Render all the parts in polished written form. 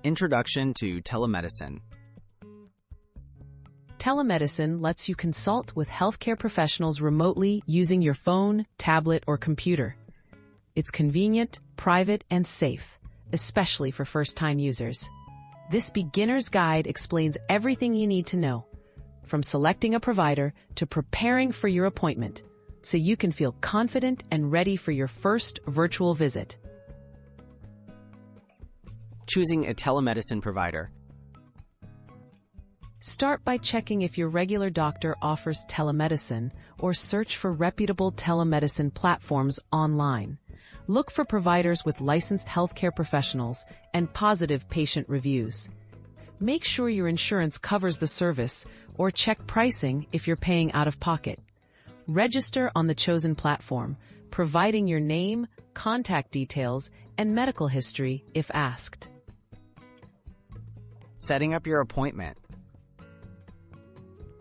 Introduction to Telemedicine. Telemedicine lets you consult with healthcare professionals remotely using your phone, tablet, or computer. It's convenient, private, and safe, especially for first-time users. This beginner's guide explains everything you need to know, from selecting a provider to preparing for your appointment, so you can feel confident and ready for your first virtual visit. Choosing a telemedicine provider. Start by checking if your regular doctor offers telemedicine or search for reputable telemedicine platforms online. Look for providers with licensed healthcare professionals and positive patient reviews. Make sure your insurance covers the service or check pricing if you're paying out of pocket. Register on the chosen platform, providing your name, contact details, and medical history if asked. Setting up your appointment.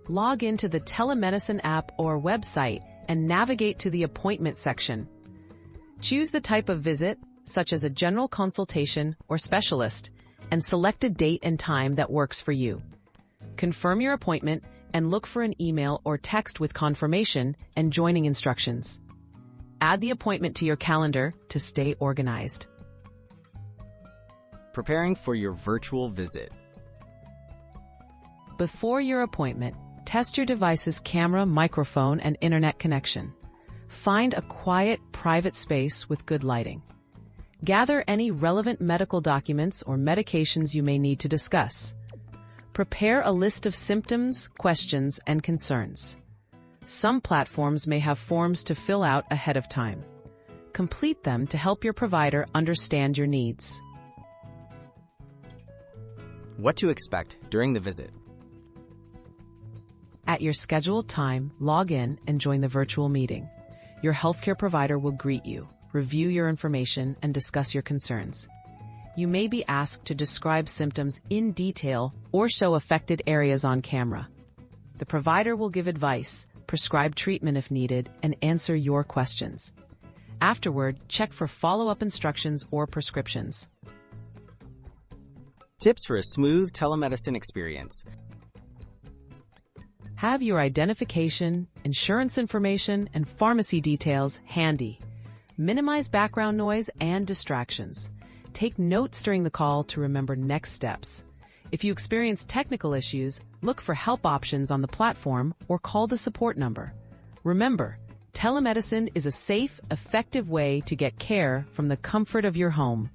Log into the telemedicine app or website and navigate to the appointment section. Choose the type of visit, such as a general consultation or specialist, and select a date and time that works for you. Confirm your appointment and look for an email or text with confirmation and joining instructions. Add the appointment to your calendar to stay organized. Preparing for your virtual visit. Before your appointment, test your device's camera, microphone, and internet connection. Find a quiet, private space with good lighting. Gather any relevant medical documents or medications you may need to discuss. Prepare a list of symptoms, questions, and concerns. Some platforms may have forms to fill out ahead of time. Complete them to help your provider understand your needs. What to expect during the visit. At your scheduled time, log in and join the virtual meeting. Your healthcare provider will greet you, review your information, and discuss your concerns. You may be asked to describe symptoms in detail or show affected areas on camera. The provider will give advice, prescribe treatment if needed, and answer your questions. Afterward, check for follow-up instructions or prescriptions. Tips for a smooth telemedicine experience. Have your identification, insurance information, and pharmacy details handy. Minimize background noise and distractions. Take notes during the call to remember next steps. If you experience technical issues, look for help options on the platform or call the support number. Remember, telemedicine is a safe, effective way to get care from the comfort of your home.